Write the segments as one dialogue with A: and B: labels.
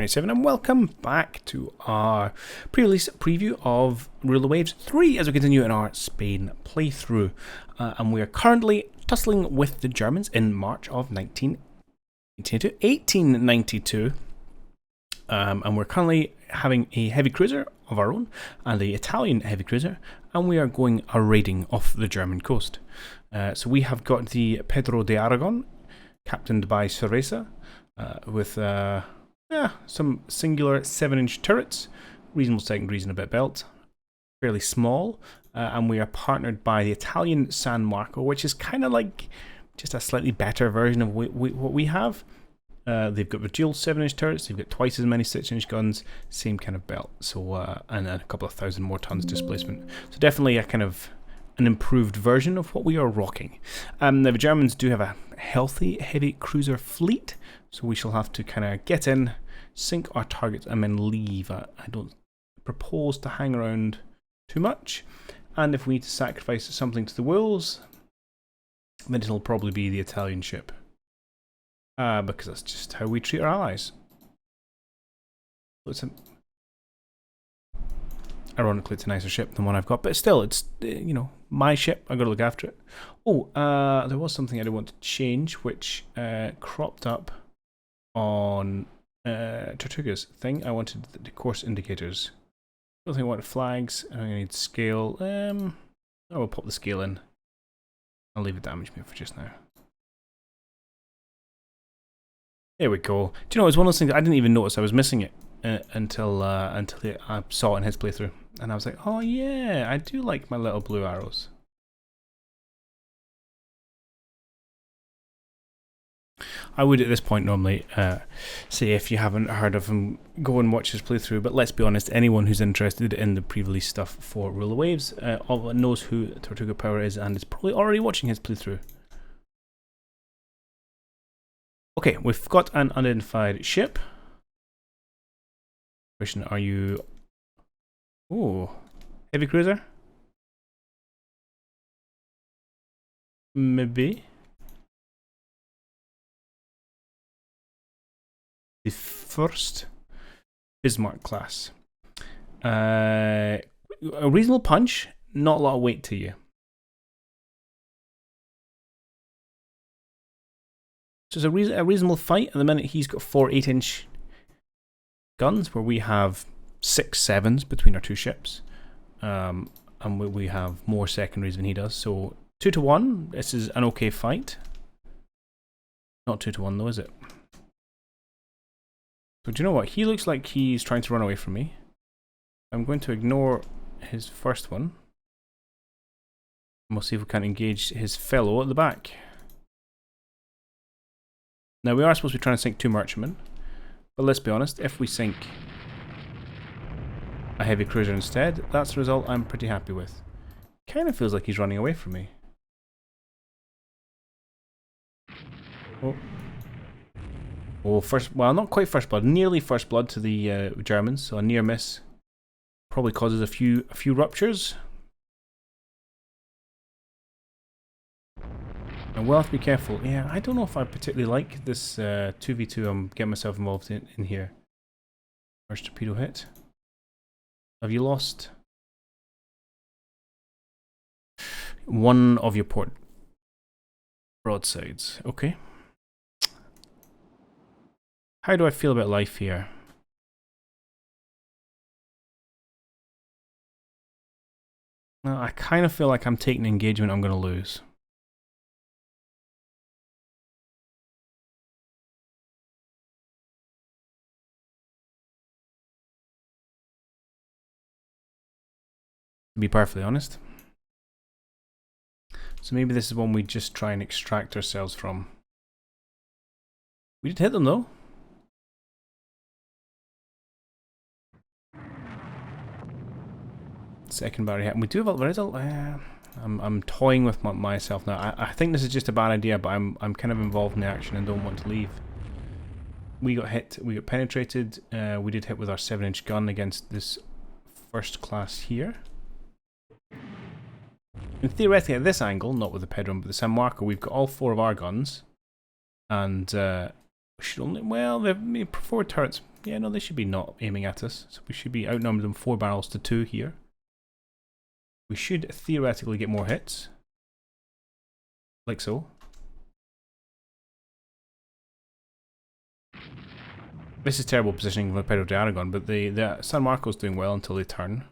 A: 97 and welcome back to our pre-release preview of Rule the Waves 3 as we continue in our Spain playthrough. And we are currently tussling with the Germans in March of 1892. And we're currently having a heavy cruiser of our own and the Italian heavy cruiser, and we are going a raiding off the German coast. So we have got the Pedro de Aragon, captained by Cerveza, with some singular 7-inch turrets, reasonable secondaries and a bit belt, fairly small, and we are partnered by the Italian San Marco, which is kind of like just a slightly better version of what we have. They've got the dual 7-inch turrets, they've got twice as many 6-inch guns, same kind of belt, so and a couple of thousand more tons displacement. So definitely a kind of an improved version of what we are rocking. The Germans do have a healthy heavy cruiser fleet, so we shall have to kind of get in, sink our targets, and then leave. I don't propose to hang around too much, and if we need to sacrifice something to the wolves, then it'll probably be the Italian ship. Because that's just how we treat our allies. Listen. Ironically, it's a nicer ship than one I've got, but still, it's, you know, my ship. I've got to look after it. Oh, there was something I did want to change, which cropped up on Tortuga's thing. I wanted the course indicators. I don't think I wanted flags. I need scale. I will pop the scale in. I'll leave it damage me for just now. There we go. Do you know, it's one of those things I didn't even notice I was missing it until I saw it in his playthrough. And I was like, oh yeah, I do like my little blue arrows. I would at this point normally say, if you haven't heard of him, go and watch his playthrough, but let's be honest, anyone who's interested in the pre-release stuff for Rule of Waves knows who Tortuga Power is and is probably already watching his playthrough. Okay, we've got an unidentified ship. Question, are you... Oh, heavy cruiser? Maybe. The first Bismarck class. A reasonable punch, not a lot of weight to you. So it's a reasonable fight. At the minute, he's got 4 8-inch guns, where we have 6 7s between our two ships. And we have more secondaries than he does. So 2 to 1, this is an okay fight. Not 2 to 1 though, is it? So do you know what? He looks like he's trying to run away from me. I'm going to ignore his first one. And we'll see if we can engage his fellow at the back. Now, we are supposed to be trying to sink 2 merchantmen, but let's be honest, if we sink a heavy cruiser instead, that's the result I'm pretty happy with. Kind of feels like he's running away from me. Oh, well, not quite first blood, nearly first blood to the Germans, so a near miss probably causes a few ruptures. And we'll have to be careful. Yeah, I don't know if I particularly like this 2v2 I'm getting myself involved in here. First torpedo hit. Have you lost one of your port broadsides? Okay. How do I feel about life here? Well, I kind of feel like I'm taking an engagement I'm going to lose. To be perfectly honest. So maybe this is one we just try and extract ourselves from. We did hit them though. Second battery hit. And we do have I'm toying with myself now. I think this is just a bad idea, but I'm kind of involved in the action and don't want to leave. We got hit. We got penetrated. We did hit with our 7-inch gun against this first class here. And theoretically, at this angle, not with the Pedro, but the San Marco, we've got all 4 of our guns. And we should only... Well, the forward turrets Yeah, no, they should be not aiming at us. So we should be outnumbered them 4 barrels to 2 here. We should theoretically get more hits. Like so. This is terrible positioning with Pedro de Aragon, but the San Marco's doing well until they turn.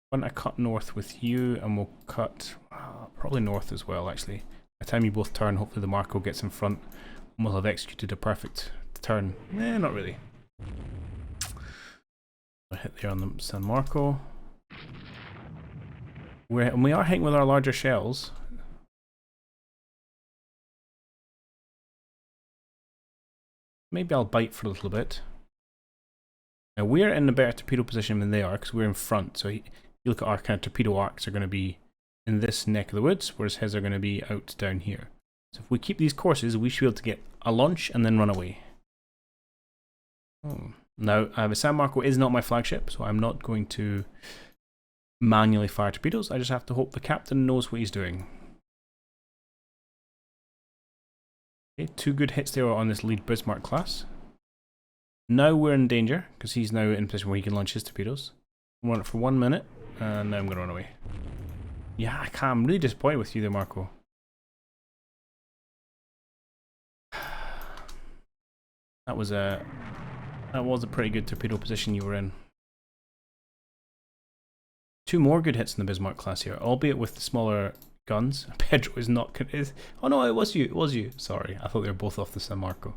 A: Why don't I cut north with you, and we'll cut probably north as well, actually. By the time you both turn, hopefully the Marco gets in front, and we'll have executed a perfect turn. Not really. I'll hit there on the San Marco. We are hitting with our larger shells. Maybe I'll bite for a little bit. Now we're in a better torpedo position than they are because we're in front. So you look at our kind of torpedo arcs are going to be in this neck of the woods, whereas his are going to be out down here. So if we keep these courses, we should be able to get a launch and then run away. Oh. Now, the San Marco is not my flagship, so I'm not going to manually fire torpedoes. I just have to hope the captain knows what he's doing. Okay, 2 good hits there on this lead Bismarck class. Now we're in danger, because he's now in a position where he can launch his torpedoes. I'll run it for 1 minute, and now I'm going to run away. Yeah, I'm really disappointed with you there, Marco. That was a pretty good torpedo position you were in. 2 more good hits in the Bismarck class here, albeit with the smaller guns. Pedro is not... oh no, it was you. It was you. Sorry, I thought they were both off the San Marco.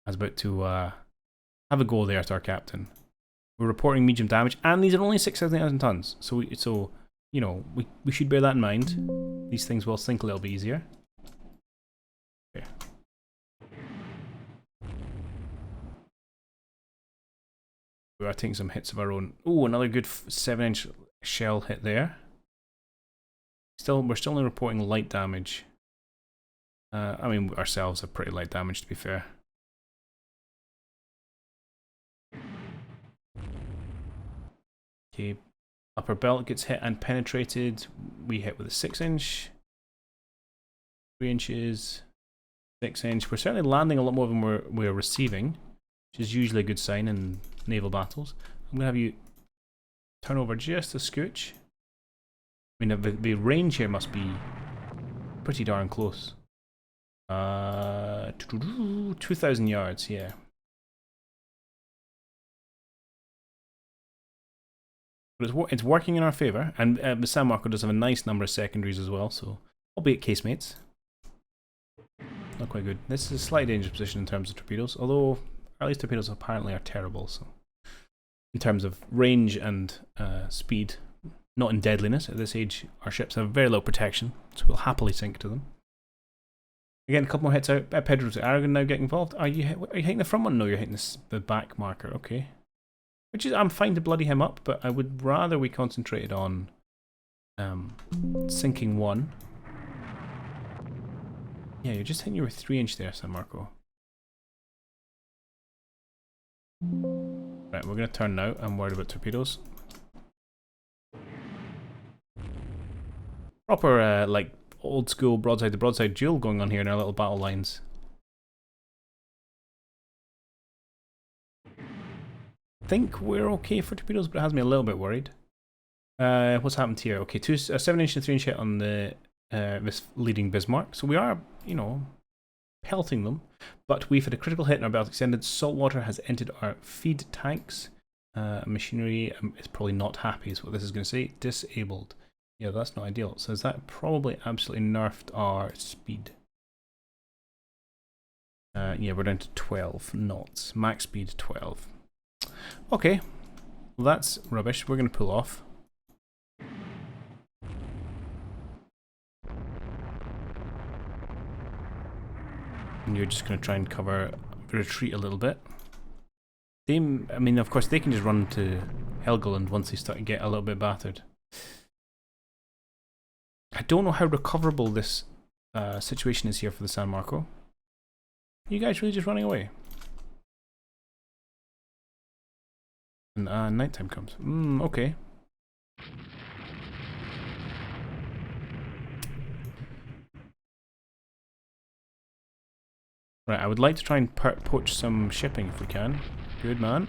A: I was about to have a go there at our captain. We're reporting medium damage, and these are only 6,000 tons. So, you know, we should bear that in mind. These things will sink a little bit easier. Okay. We are taking some hits of our own. Oh, another good 7-inch shell hit there. We're still only reporting light damage. I mean, ourselves have pretty light damage, to be fair. Okay, upper belt gets hit and penetrated. We hit with a 6-inch. 3 inches. 6-inch. We're certainly landing a lot more than we're receiving, which is usually a good sign in naval battles. I'm going to have you turn over just a scooch. I mean, the range here must be pretty darn close. 2,000 yards, yeah. But it's working in our favour, and the San Marco does have a nice number of secondaries as well, so albeit casemates. Not quite good. This is a slightly dangerous position in terms of torpedoes, although our least torpedoes apparently are terrible, so in terms of range and speed, not in deadliness. At this age, our ships have very low protection, so we'll happily sink to them. Again, a couple more hits out. Pedro de Aragon now get involved. Are you hitting the front one? No, you're hitting the back marker. Okay. Which is, I'm fine to bloody him up, but I would rather we concentrated on sinking one. Yeah, you're just hitting you with 3-inch there, San Marco. Right, we're going to turn now. I'm worried about torpedoes. Proper, like, old school broadside to broadside duel going on here in our little battle lines. I think we're okay for torpedoes, but it has me a little bit worried. What's happened here? Okay, a 7-inch and 3-inch hit on the this leading Bismarck. So we are, you know, pelting them, but we've had a critical hit and our belt extended. Saltwater has entered our feed tanks. Machinery is probably not happy, is what this is going to say. Disabled. Yeah, that's not ideal. So is that probably absolutely nerfed our speed? Yeah, we're down to 12 knots. Max speed 12. Okay, well that's rubbish. We're going to pull off. And you're just going to try and cover the retreat a little bit. I mean, of course, they can just run to Helgoland once they start to get a little bit battered. I don't know how recoverable this situation is here for the San Marco. You guys really just running away? And nighttime comes. Okay. Right, I would like to try and poach some shipping if we can. Good man.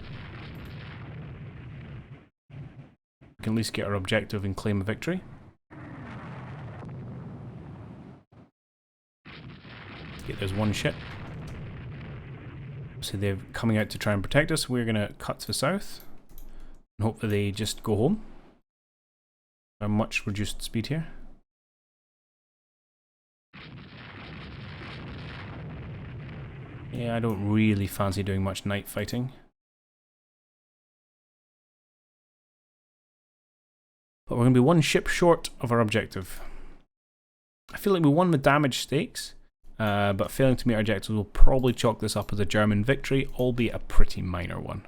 A: We can at least get our objective and claim a victory. Okay, there's one ship. So they're coming out to try and protect us. We're going to cut to the south and hope that they just go home. A much reduced speed here. Yeah, I don't really fancy doing much night fighting. But we're going to be one ship short of our objective. I feel like we won the damage stakes, but failing to meet our objectives will probably chalk this up as a German victory, albeit a pretty minor one.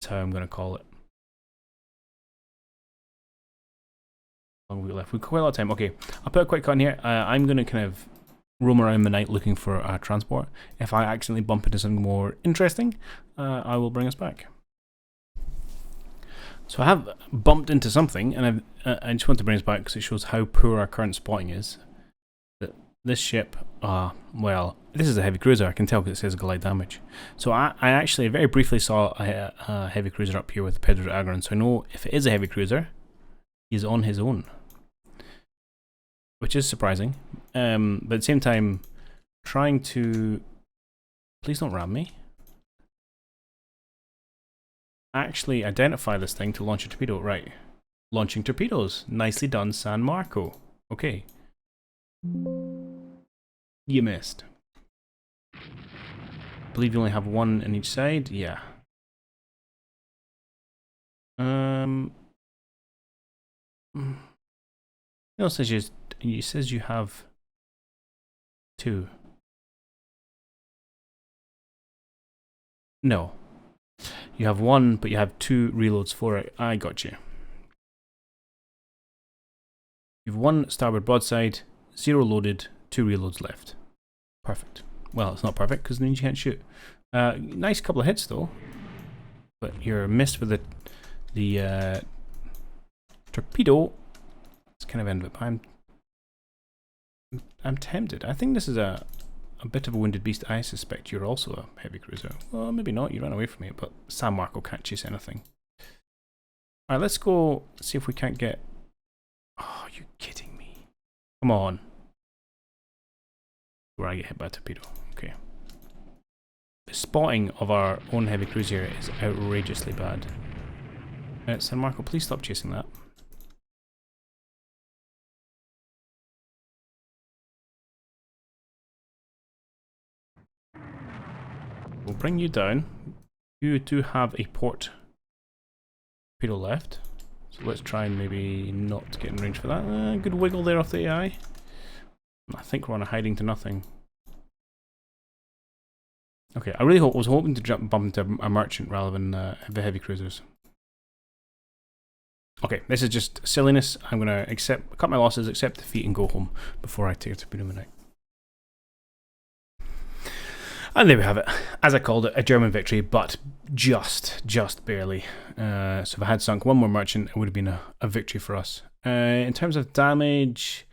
A: That's how I'm going to call it. How long have we left? We've got quite a lot of time. Okay, I'll put a quick cut in here. I'm going to kind of roam around the night looking for a transport. If I accidentally bump into something more interesting, I will bring us back. So I have bumped into something, and I just want to bring us back because it shows how poor our current spotting is. That this ship, well, this is a heavy cruiser, I can tell because it says glide damage. So I actually very briefly saw a heavy cruiser up here with Pedro Agron, so I know if it is a heavy cruiser, he's on his own. Which is surprising, but at the same time, trying to... Please don't ram me. Actually identify this thing to launch a torpedo. Right. Launching torpedoes. Nicely done, San Marco. Okay. You missed. Believe you only have one in each side? Yeah. It says you have two. No. You have one, but you have two reloads for it. I got you. You have one starboard broadside, 0 loaded, 2 reloads left. Perfect. Well, it's not perfect because then you can't shoot. Nice couple of hits though, but you're missed with the torpedo. It's kind of end of it. I'm tempted. I think this is a bit of a wounded beast. I suspect you're also a heavy cruiser. Well, maybe not. You ran away from it, but San Marco can't chase anything. Alright, let's go see if we can't get... Oh, you're kidding me. Come on. Where I get hit by a torpedo. Okay. The spotting of our own heavy cruiser is outrageously bad. San Marco, please stop chasing that. We'll bring you down. You do have a port torpedo left, so let's try and maybe not get in range for that. Good wiggle there off the AI. I think we're on a hiding to nothing. Okay, I really was hoping to bump into a merchant rather than the heavy cruisers. Okay, this is just silliness. I'm gonna cut my losses, accept defeat, and go home before I take a torpedo in the night. And there we have it. As I called it, a German victory, but just barely. So if I had sunk one more merchant, it would have been a victory for us. In terms of damage,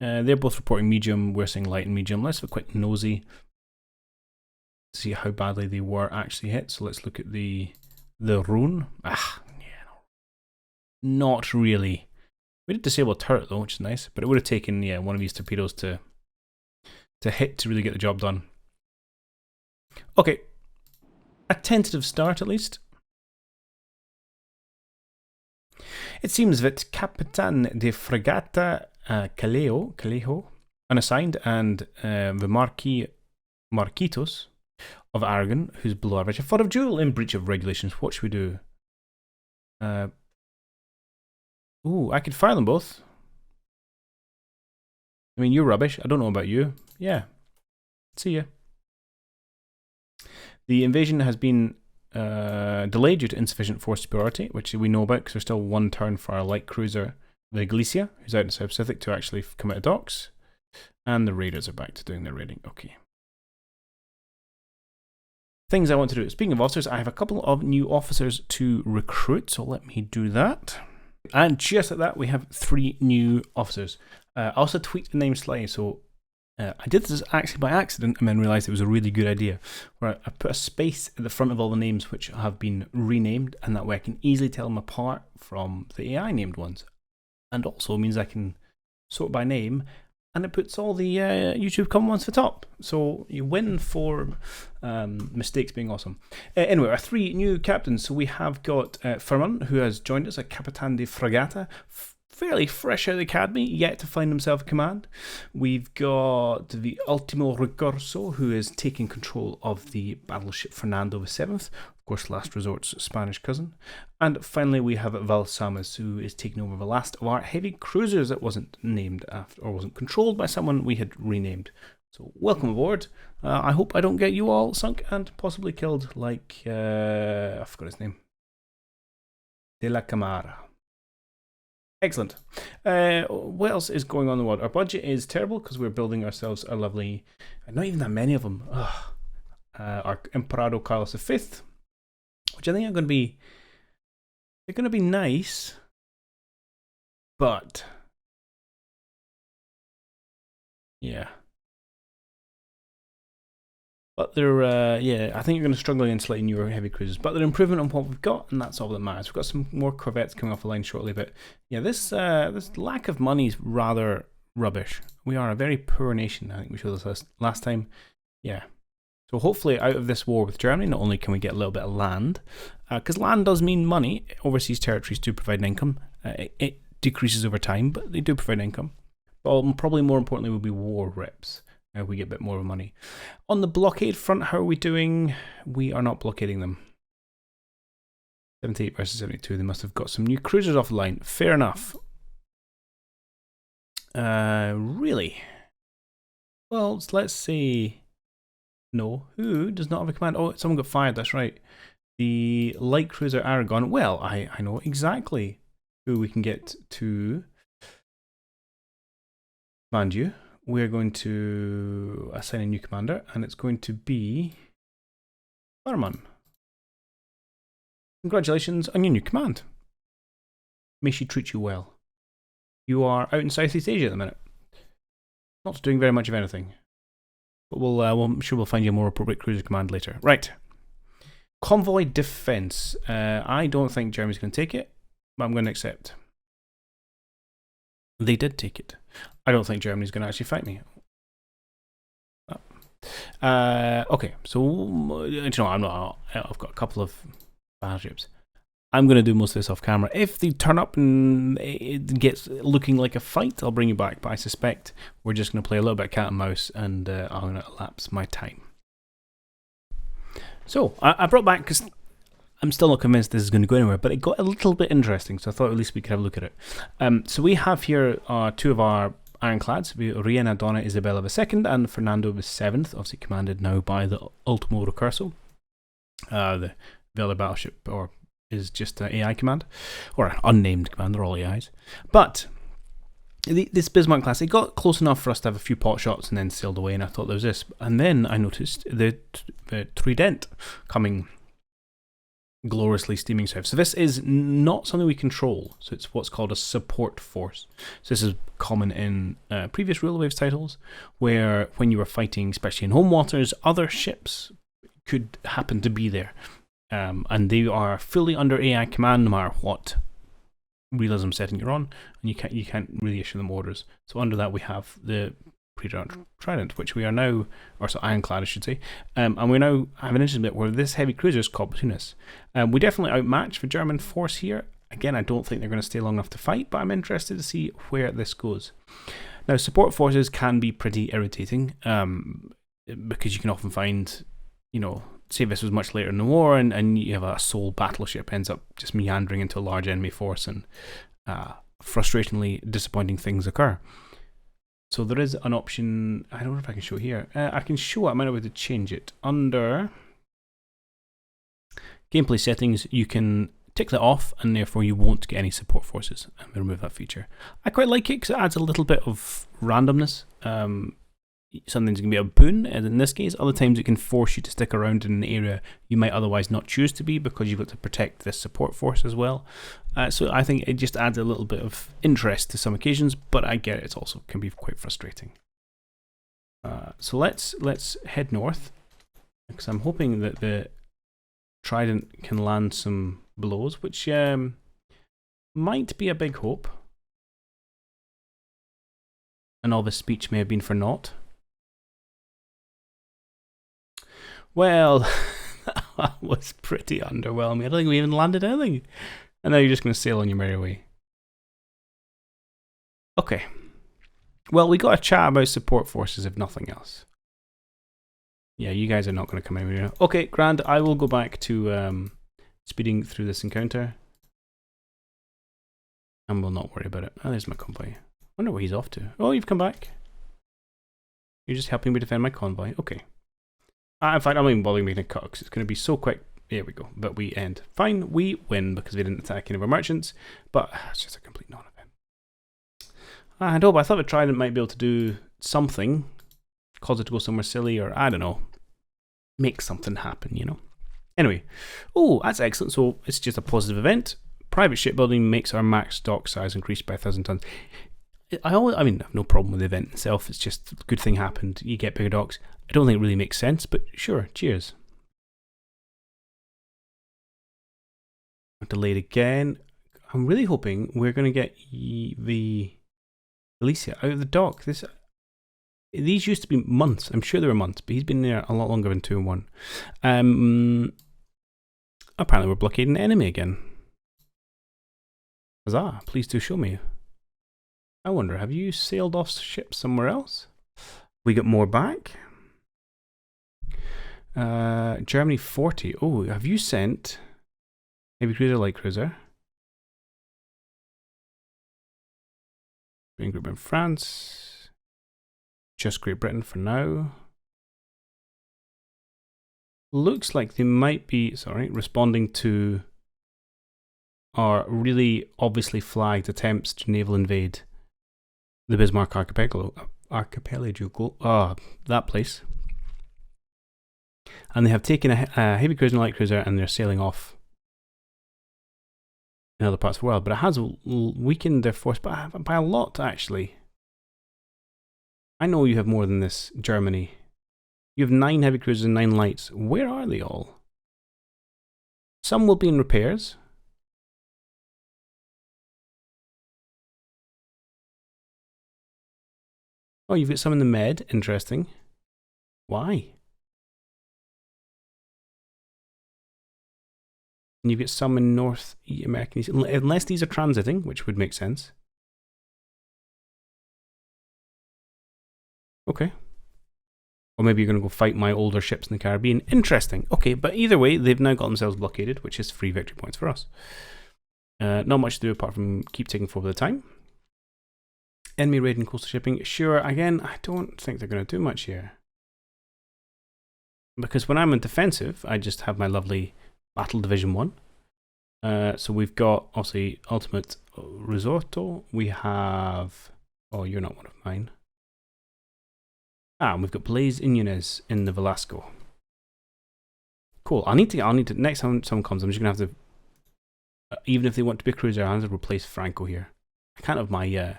A: they're both reporting medium. We're saying light and medium. Let's have a quick nosy to see how badly they were actually hit. So let's look at the rune. Ah, yeah, not really. We did disable a turret though, which is nice. But it would have taken one of these torpedoes to hit to really get the job done. Okay, a tentative start at least. It seems that Capitan de Fregata Calejo, unassigned, and the Marquitos of Aragon, who's below average, have fought a duel in breach of regulations. What should we do? Ooh, I could fire them both. I mean, you're rubbish. I don't know about you. Yeah. See ya. The invasion has been delayed due to insufficient force superiority, which we know about because there's still one turn for our light cruiser, the Galicia, who's out in the South Pacific, to actually come out of docks. And the raiders are back to doing their raiding. Okay. Things I want to do. Speaking of officers, I have a couple of new officers to recruit, so let me do that. And just like that, we have 3 new officers. I also tweaked the name slightly, so I did this actually by accident and then realised it was a really good idea, where I put a space at the front of all the names which have been renamed, and that way I can easily tell them apart from the AI named ones. And also means I can sort by name, and it puts all the YouTube common ones for top. So you win for mistakes being awesome. Anyway, our 3 new captains. So we have got Furman, who has joined us, a Capitan de Fragata, fairly fresh out of the academy, yet to find himself a command. We've got the Ultimo Recurso, who is taking control of the battleship Fernando VII, of course, Last Resort's Spanish cousin. And finally, we have Valsamas, who is taking over the last of our heavy cruisers that wasn't named after, or wasn't controlled by someone we had renamed. So, welcome aboard. I hope I don't get you all sunk and possibly killed like, I forgot his name. De la Camara. Excellent. What else is going on in the world? Our budget is terrible because we're building ourselves a lovely, not even that many of them. Our Emperado Carlos V, which I think are going to be, they're going to be nice, but yeah. But they're, yeah, I think you're going to struggle against slightly newer heavy cruisers. But they're improvement on what we've got, and that's all that matters. We've got some more corvettes coming off the line shortly, but yeah, this lack of money is rather rubbish. We are a very poor nation. I think we showed this last time. Yeah. So hopefully out of this war with Germany, not only can we get a little bit of land, because land does mean money. Overseas territories do provide an income. It decreases over time, but they do provide income. But probably more importantly will be war reps. We get a bit more money. On the blockade front, how are we doing? We are not blockading them. 78 versus 72. They must have got some new cruisers off the line. Fair enough. Really? Well, let's say no. Who does not have a command? Oh, someone got fired. That's right. The light cruiser Aragon. Well, I know exactly who we can get to command you. We're going to assign a new commander, and it's going to be Farman. Congratulations on your new command. May she treat you well. You are out in Southeast Asia at the minute. Not doing very much of anything. But I'm sure we'll find you a more appropriate cruiser command later. Right. Convoy defense. I don't think Germany's going to take it, but I'm going to accept. They did take it. I don't think Germany's going to actually fight me. Okay, so you know, I've got a couple of battleships. I'm going to do most of this off camera. If they turn up and it gets looking like a fight, I'll bring you back. But I suspect we're just going to play a little bit of cat and mouse, and I'm going to elapse my time. So I brought back, because I'm still not convinced this is going to go anywhere, but it got a little bit interesting, so I thought at least we could have a look at it. So we have here 2 of our ironclads, Reina Donna Isabella II and Fernando VII, obviously commanded now by the Ultimo Recurso. The other battleship is just an AI command, or an unnamed command, they're all AIs. But this Bismarck class, it got close enough for us to have a few pot shots and then sailed away, and I thought there was this. And then I noticed the Trident coming gloriously steaming south. So this is not something we control. So it's what's called a support force. So this is common in previous Rule of Waves titles, where when you were fighting, especially in home waters, other ships could happen to be there. And they are fully under AI command no matter what realism setting you're on, and you can't really issue them orders. So under that we have the Trident, which we are now, or so ironclad I should say, and we now have an interesting bit where this heavy cruiser is caught between us. We definitely outmatch the German force here. Again, I don't think they're going to stay long enough to fight, but I'm interested to see where this goes. Now, support forces can be pretty irritating, because you can often find, you know, say this was much later in the war, and you have a sole battleship ends up just meandering into a large enemy force, and frustratingly disappointing things occur. So there is an option. I don't know if I can show it here. I can show it. I might not be able to change it. Under gameplay settings, you can tick that off, and therefore you won't get any support forces. I'm going to remove that feature. I quite like it because it adds a little bit of randomness. Something's going to be a boon, and in this case, other times it can force you to stick around in an area you might otherwise not choose to be because you've got to protect this support force as well. So I think it just adds a little bit of interest to some occasions, but I get it also can be quite frustrating. So let's head north, because I'm hoping that the Trident can land some blows, which might be a big hope. And all this speech may have been for naught. Well, that was pretty underwhelming. I don't think we even landed anything. And now you're just going to sail on your merry way. Okay. Well, we got a chat about support forces, if nothing else. Yeah, you guys are not going to come in here. Okay, grand. I will go back to speeding through this encounter. And we'll not worry about it. Oh, there's my convoy. I wonder where he's off to. Oh, you've come back. You're just helping me defend my convoy. Okay. In fact, I'm not even bothering making a cut because it's going to be so quick. There we go. But we end. Fine, we win because we didn't attack any of our merchants. But it's just a complete non-event. I thought the Trident might be able to do something. Cause it to go somewhere silly, or I don't know. Make something happen, you know. Anyway. Oh, that's excellent. So it's just a positive event. Private shipbuilding makes our max dock size increase by 1,000 tons. I mean, I have no problem with the event itself. It's just a good thing happened. You get bigger docks. I don't think it really makes sense, but sure, cheers. Delayed again. I'm really hoping we're going to get the Alicia out of the dock. These used to be months. I'm sure they were months, but he's been there a lot longer than 2 and 1. Apparently we're blockading the enemy again. Huzzah, please do show me. I wonder, have you sailed off ship somewhere else? We got more back. Germany 40. Oh, have you sent heavy cruiser, light cruiser? Great Britain, France. Just Great Britain for now. Looks like they might be, responding to our really obviously flagged attempts to naval invade the Bismarck Archipelago. That place. And they have taken a heavy cruiser and light cruiser and they're sailing off in other parts of the world. But it has weakened their force by a lot, actually. I know you have more than this, Germany. You have 9 heavy cruisers and 9 lights. Where are they all? Some will be in repairs. Oh, you've got some in the Med. Interesting. Why? And you've got some in North American, unless these are transiting, which would make sense. Okay. Or maybe you're going to go fight my older ships in the Caribbean. Interesting. Okay, but either way, they've now got themselves blockaded, which is 3 victory points for us. Not much to do apart from keep taking forward the time. Enemy raiding coastal shipping. Sure, again, I don't think they're going to do much here. Because when I'm in defensive, I just have my lovely Battle Division 1. So we've got, obviously, Ultimate Risotto. We have... Oh, you're not one of mine. And we've got Blaze Inunez in the Velasco. Cool. I'll need to, next time someone comes, I'm just going to have to, even if they want to be a cruiser, I'll have to replace Franco here. I can't have my,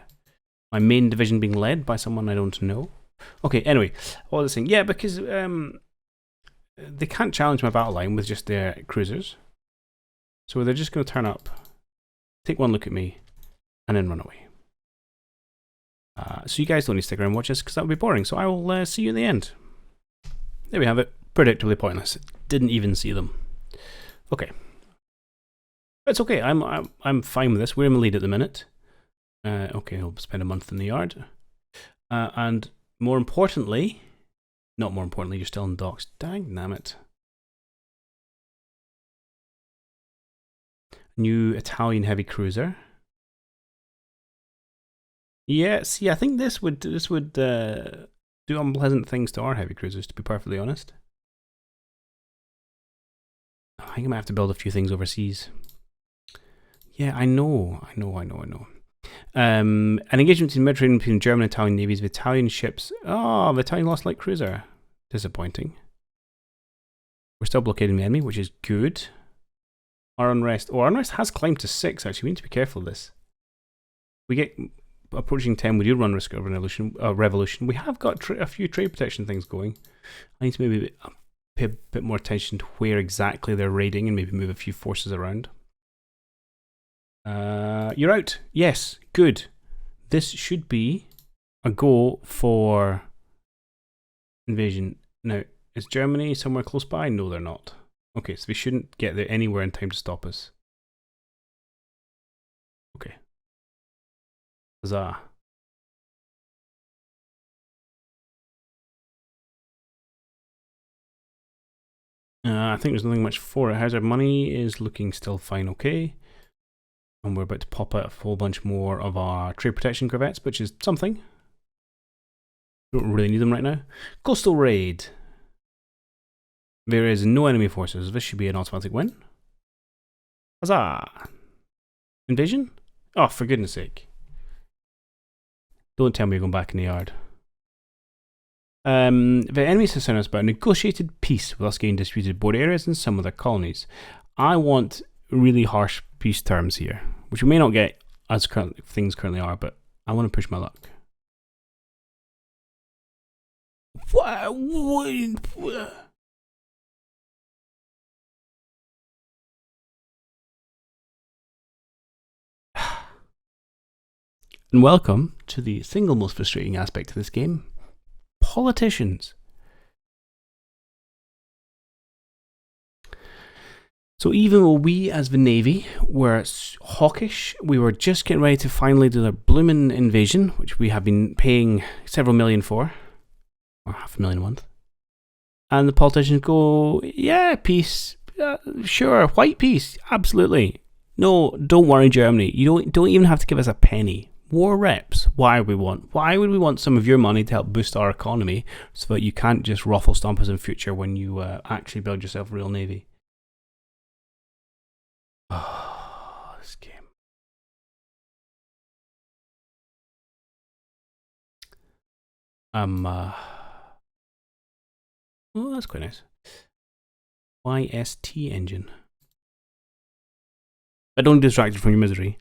A: my main division being led by someone I don't know. Okay, anyway, all this thing. Yeah, because they can't challenge my battle line with just their cruisers. So they're just going to turn up, take one look at me, and then run away. So you guys don't need to stick around and watch this because that would be boring. So I will see you in the end. There we have it. Predictably pointless. Didn't even see them. Okay. It's okay. I'm fine with this. We're in the lead at the minute. Okay, I'll spend a month in the yard. And more importantly, not more importantly, you're still in docks. Dang it. New Italian heavy cruiser. Yeah, see, I think this would do unpleasant things to our heavy cruisers, to be perfectly honest. I think I might have to build a few things overseas. Yeah, I know. An engagement in the Mediterranean between German and Italian navies with Italian ships. Oh, the Italian lost light cruiser. Disappointing. We're still blockading the enemy, which is good. Our unrest. Oh, our unrest has climbed to 6, actually. We need to be careful of this. We get approaching 10, we do run risk of revolution. We have got a few trade protection things going. I need to maybe pay a bit more attention to where exactly they're raiding and maybe move a few forces around. You're out. Yes, good. This should be a go for invasion. Now, is Germany somewhere close by? No, they're not. Okay, so we shouldn't get there anywhere in time to stop us. Okay. Huzzah. I think there's nothing much for it. How's our money? Is looking still fine, okay. And we're about to pop out a whole bunch more of our trade protection corvettes, which is something. Don't really need them right now. Coastal raid. There is no enemy forces. This should be an automatic win. Huzzah! Invasion? Oh, for goodness sake. Don't tell me you're going back in the yard. The enemies concern us about negotiated peace with us getting disputed border areas and some of their colonies. I want really harsh peace terms here, which we may not get as things currently are, but I want to push my luck. And welcome to the single most frustrating aspect of this game. Politicians. So even though we as the Navy were hawkish, we were just getting ready to finally do the bloomin' invasion, which we have been paying several million for, or $500,000 a month. And the politicians go, yeah, peace, sure, white peace, absolutely. No, don't worry, Germany, you don't even have to give us a penny. War reps. Why would we want some of your money to help boost our economy so that you can't just ruffle stomp us in future when you actually build yourself a real navy? Oh, this game. Oh, that's quite nice. YST engine. I don't distract you from your misery.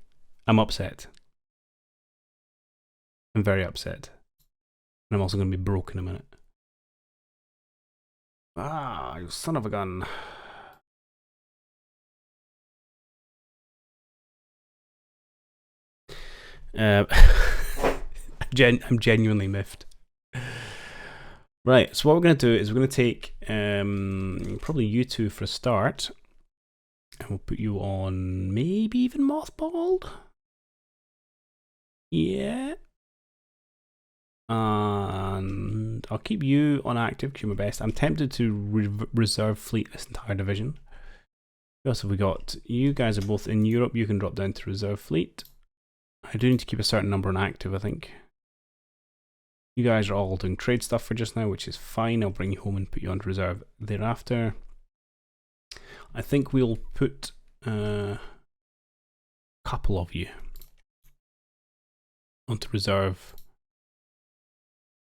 A: I'm upset. I'm very upset. And I'm also going to be broke in a minute. Ah, you son of a gun. I'm genuinely miffed. Right, so what we're going to do is we're going to take probably you two for a start. And we'll put you on maybe even mothballed. Yeah. And I'll keep you on active because you're my best. I'm tempted to reserve fleet this entire division. What else have we got? You guys are both in Europe. You can drop down to reserve fleet. I do need to keep a certain number on active, I think. You guys are all doing trade stuff for just now, which is fine. I'll bring you home and put you on reserve thereafter. I think we'll put a couple of you onto reserve.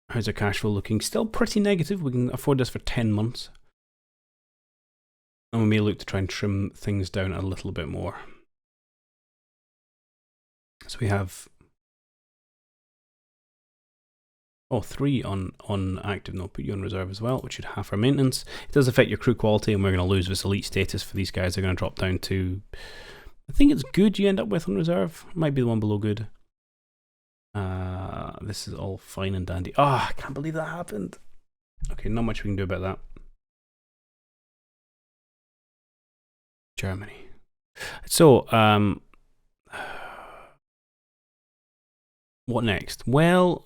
A: How's our cash flow looking? Still pretty negative. We can afford this for 10 months. And we may look to try and trim things down a little bit more. So we have 3 on active, and I'll put you on reserve as well, which should half our maintenance. It does affect your crew quality, and we're going to lose this elite status for these guys. They're going to drop down to, I think it's good you end up with on reserve. Might be the one below good. This is all fine and dandy. Ah, I can't believe that happened. Okay, not much we can do about that. Germany. So, what next? Well,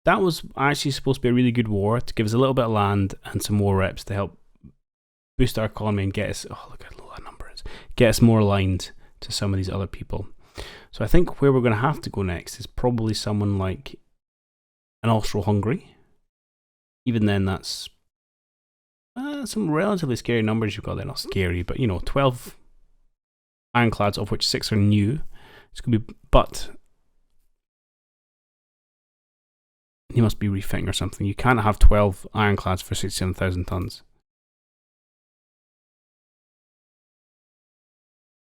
A: that was actually supposed to be a really good war to give us a little bit of land and some more reps to help boost our economy and get us, oh look how low that number is, get us more aligned to some of these other people. So I think where we're going to have to go next is probably someone like an Austro-Hungary. Even then, that's some relatively scary numbers you've got there. Not scary, but 12 ironclads, of which 6 are new. It's going to be, but he must be refitting or something. You can't have 12 ironclads for 67,000 tons.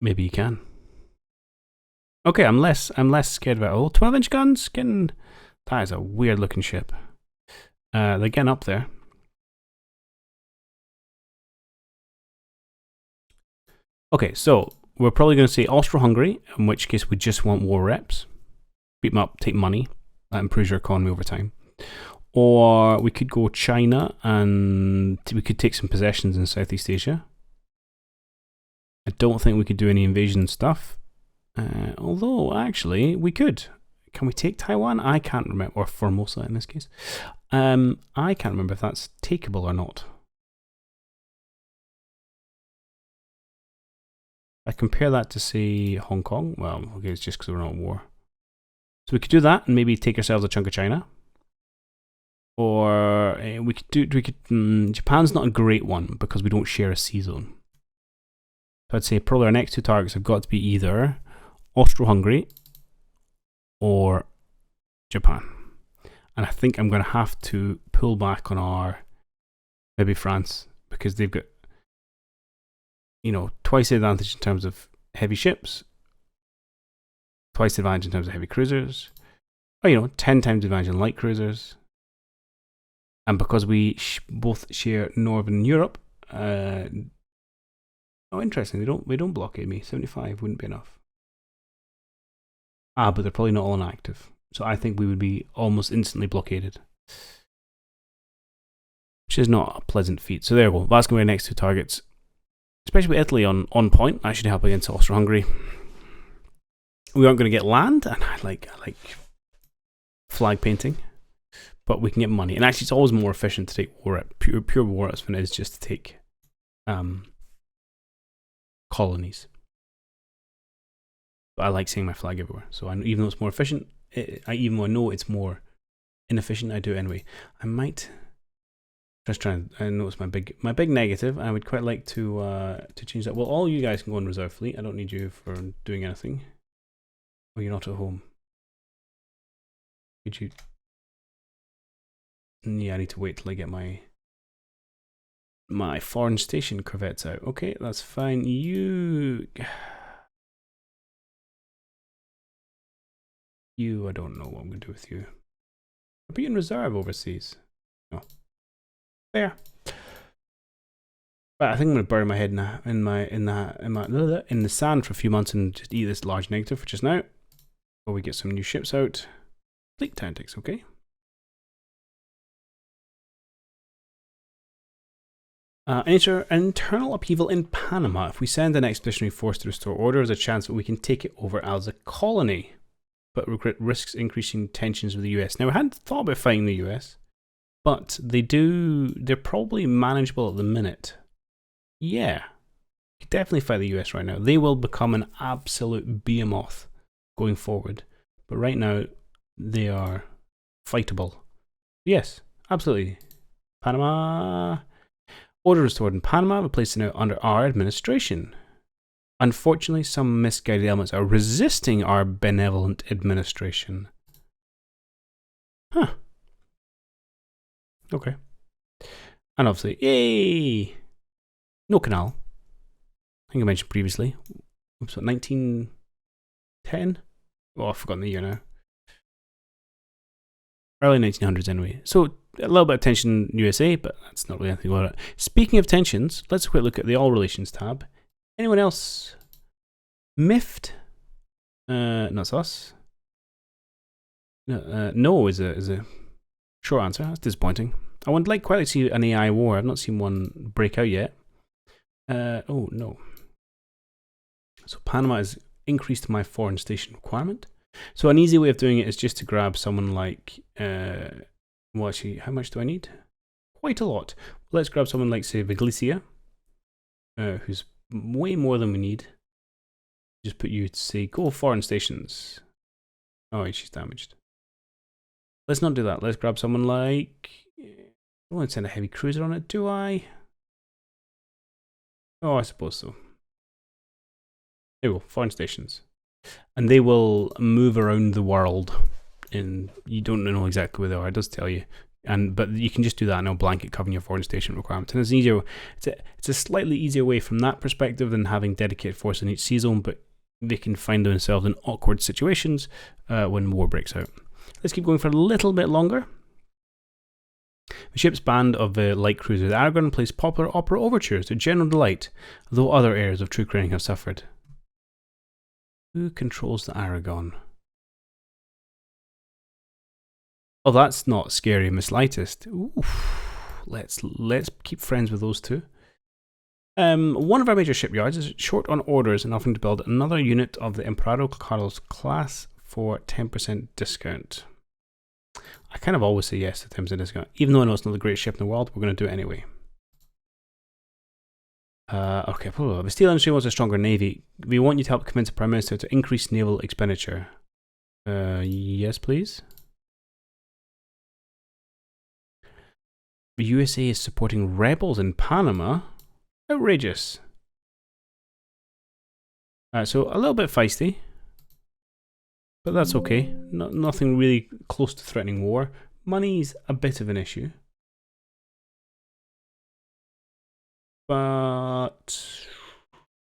A: Maybe you can. Okay, I'm less scared about it. Oh, 12-inch guns? That is a weird looking ship. They're getting up there. Okay, so we're probably going to say Austro-Hungary, in which case we just want war reps. Beat them up, take money. That improves your economy over time. Or we could go China, and we could take some possessions in Southeast Asia. I don't think we could do any invasion stuff. Although, actually, we could. Can we take Taiwan? I can't remember. Or Formosa in this case. I can't remember if that's takeable or not. I compare that to, say, Hong Kong. Well, okay, it's just because we're not at war. So we could do that and maybe take ourselves a chunk of China. Or we could do. Japan's not a great one because we don't share a sea zone. So I'd say probably our next two targets have got to be either Austro-Hungary or Japan. And I think I'm going to have to pull back on our maybe France because they've got, you know, twice the advantage in terms of heavy ships, twice the advantage in terms of heavy cruisers, or, you know, 10 times the advantage in light cruisers. And because we both share Northern Europe, oh, interesting. They don't blockade me. 75 wouldn't be enough. But they're probably not all inactive. So I think we would be almost instantly blockaded, which is not a pleasant feat. So there we go. That's going to be our next two targets, especially with Italy on point. That should help against Austro-Hungary. We aren't going to get land, and I like flag painting. But we can get money. And actually, it's always more efficient to take war at pure war reps than it is just to take colonies. But I like seeing my flag everywhere. So even though it's more efficient, even though I know it's more inefficient, I do it anyway. I might just try and I know it's my big negative. I would quite like to change that. Well, all you guys can go on reserve fleet. I don't need you for doing anything. Well, you're not at home. Could you? Yeah, I need to wait till I get my foreign station corvettes out. Okay, that's fine. You, I don't know what I'm going to do with you. I'll be in reserve overseas. No. Fair. Right, I think I'm going to bury my head in the sand for a few months and just eat this large negative for just now. Before we get some new ships out. Fleet tactics, okay? Internal upheaval in Panama. If we send an expeditionary force to restore order, there's a chance that we can take it over as a colony, but risks increasing tensions with the US. Now, I hadn't thought about fighting the US, but they're probably manageable at the minute. Yeah, you could definitely fight the US right now. They will become an absolute behemoth going forward, but right now, they are fightable. Yes, absolutely. Panama. Order restored in Panama, we're placing it under our administration. Unfortunately, some misguided elements are resisting our benevolent administration. Huh. Okay. And obviously, yay! No canal. I think I mentioned previously. Oops, what, 1910? Oh, I've forgotten the year now. Early 1900s anyway. So, a little bit of tension in USA, but that's not really anything about it. Speaking of tensions, let's have a quick look at the All Relations tab. Anyone else miffed? Not us. No is a short answer. That's disappointing. I would quite like to see an AI war. I've not seen one break out yet. Oh no. So Panama has increased my foreign station requirement. So an easy way of doing it is just to grab someone like well, actually, how much do I need? Quite a lot. Let's grab someone like, say, Viglicia, who's way more than we need. Just put you to say, go foreign stations. Oh, she's damaged. Let's not do that. Let's grab someone like, I don't want to send a heavy cruiser on it, do I? Oh, I suppose so. There we go, foreign stations. And they will move around the world. You don't know exactly where they are, it does tell you. But you can just do that and it'll blanket covering your foreign station requirements. And it's a slightly easier way from that perspective than having dedicated force in each sea zone, but they can find themselves in awkward situations when war breaks out. Let's keep going for a little bit longer. The ship's band of light cruisers Aragon plays popular opera overtures to general delight, though other areas of true training have suffered. Who controls the Aragon? Oh, that's not scary, Miss Lightest. Oof. Let's keep friends with those two. One of our major shipyards is short on orders and offering to build another unit of the Emperado Carlos class for 10% discount. I kind of always say yes to 10% discount. Even though I know it's not the greatest ship in the world, we're going to do it anyway. Okay, the steel industry wants a stronger navy. We want you to help convince the Prime Minister to increase naval expenditure. Yes, please. The USA is supporting rebels in Panama. Outrageous. So a little bit feisty, but that's okay. Nothing really close to threatening war. Money's a bit of an issue, but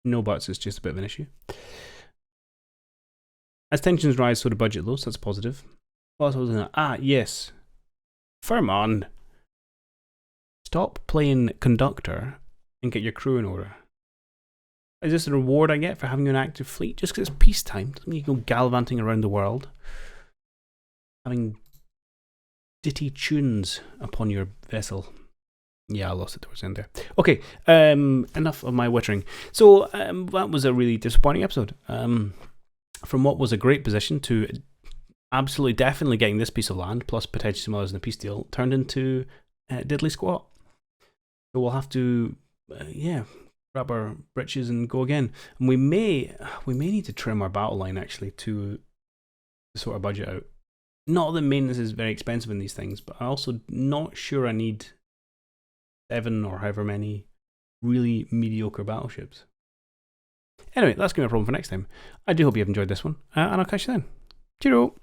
A: no buts. It's just a bit of an issue. As tensions rise, so the budget low. So that's positive. What else was in that? Ah, yes. Furman. Stop playing conductor and get your crew in order. Is this a reward I get for having an active fleet? Just because it's peacetime doesn't mean you can go gallivanting around the world, having ditty tunes upon your vessel. Yeah, I lost it towards the end there. Okay, enough of my wittering. So that was a really disappointing episode. From what was a great position to absolutely definitely getting this piece of land, plus potentially some others in a peace deal, turned into diddly squat. So we'll have to, grab our britches and go again. And we may need to trim our battle line actually to sort our budget out. Not that maintenance is very expensive in these things, but I'm also not sure I need 7 or however many really mediocre battleships. Anyway, that's going to be a problem for next time. I do hope you have enjoyed this one, and I'll catch you then. Cheerio!